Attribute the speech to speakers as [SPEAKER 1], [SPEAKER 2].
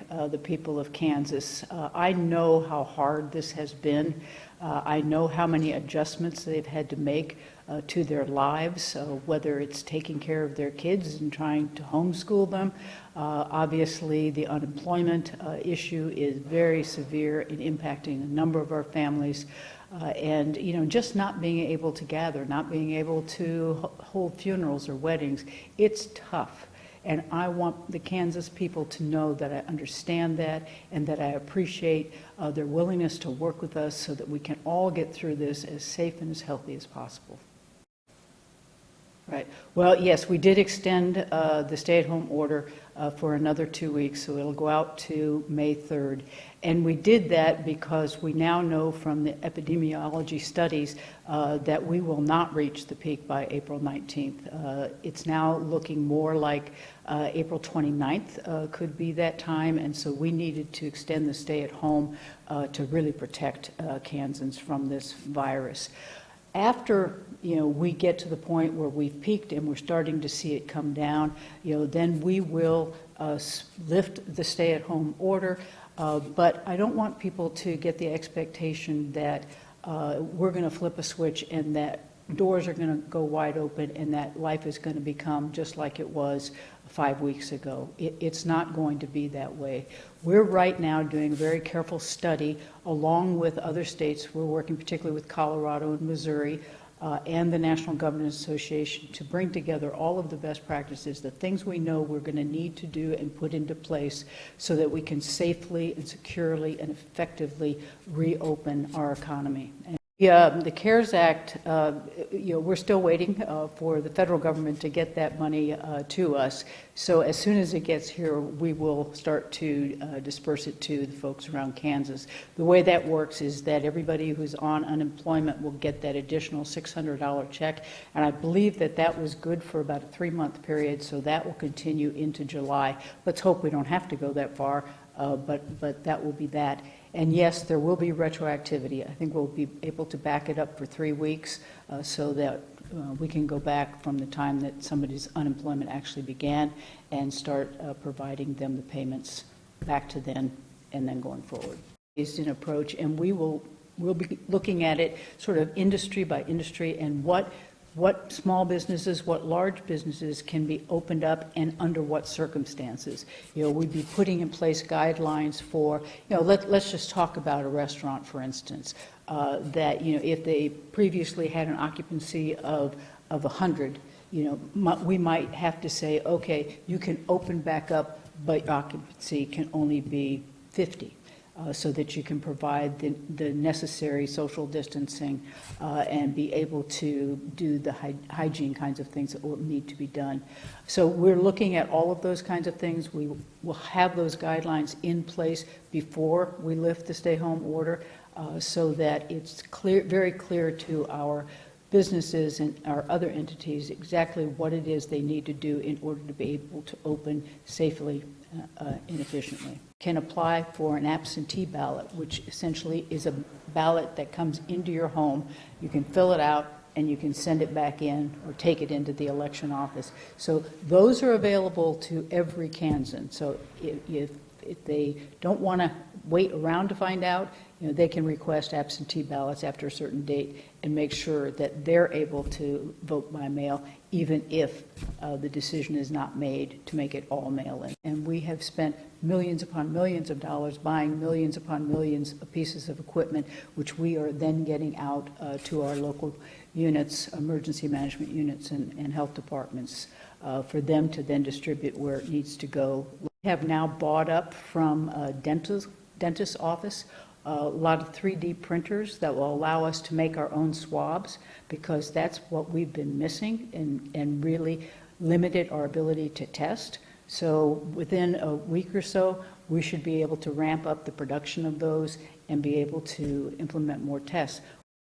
[SPEAKER 1] The people of Kansas. I know how hard this has been. I know how many adjustments they've had to make to their lives, whether it's taking care of their kids and trying to homeschool them. Obviously, the unemployment issue is very severe in impacting a number of our families. And, you know, just not being able to gather, not being able to hold funerals or weddings, it's tough. And I want the Kansas people to know that I understand that and that I appreciate their willingness to work with us so that we can all get through this as safe and as healthy as possible. Right. Well, yes, we did extend the stay-at-home order for another 2 weeks, so it'll go out to May 3rd. And we did that because we now know from the epidemiology studies that we will not reach the peak by April 19th. It's now looking more like April 29th could be that time, and so we needed to extend the stay-at-home to really protect Kansans from this virus. After, you know, we get to the point where we've peaked and we're starting to see it come down, you know, then we will lift the stay-at-home order. But I don't want people to get the expectation that we're going to flip a switch and that doors are going to go wide open and that life is going to become just like it was 5 weeks ago. It's not going to be that way. We're right now doing a very careful study along with other states. We're working particularly with Colorado and Missouri and the National Governors Association to bring together all of the best practices, the things we know we're going to need to do and put into place so that we can safely and securely and effectively reopen our economy. The CARES Act, you know, we're still waiting for the federal government to get that money to us. So as soon as it gets here, we will start to disperse it to the folks around Kansas. The way that works is that everybody who's on unemployment will get that additional $600 check. And I believe that that was good for about a 3-month period, so that will continue into July. Let's hope we don't have to go that far, but that will be that. And yes, there will be retroactivity. I think we'll be able to back it up for 3 weeks so that we can go back from the time that somebody's unemployment actually began and start providing them the payments back to then and then going forward. It's an approach, and we'll be looking at it sort of industry by industry and what small businesses, what large businesses can be opened up and under what circumstances. You know, we'd be putting in place guidelines for, you know, let's just talk about a restaurant, for instance, that, you know, if they previously had an occupancy of 100, you know, we might have to say, okay, you can open back up, but your occupancy can only be 50. So that you can provide the necessary social distancing and be able to do the hygiene kinds of things that will need to be done. So we're looking at all of those kinds of things. We will have those guidelines in place before we lift the stay-home order so that it's clear, very clear to our businesses and our other entities exactly what it is they need to do in order to be able to open safely and efficiently. Can apply for an absentee ballot, which essentially is a ballot that comes into your home. You can fill it out and you can send it back in or take it into the election office. So those are available to every Kansan. So if they don't want to wait around to find out, you know, they can request absentee ballots after a certain date and make sure that they're able to vote by mail, even if the decision is not made to make it all mail-in. And we have spent millions upon millions of dollars buying millions upon millions of pieces of equipment, which we are then getting out to our local units, emergency management units and health departments for them to then distribute where it needs to go. We have now bought up from a dentist's office a lot of 3D printers that will allow us to make our own swabs, because that's what we've been missing and really limited our ability to test. So within a week or so, we should be able to ramp up the production of those and be able to implement more tests.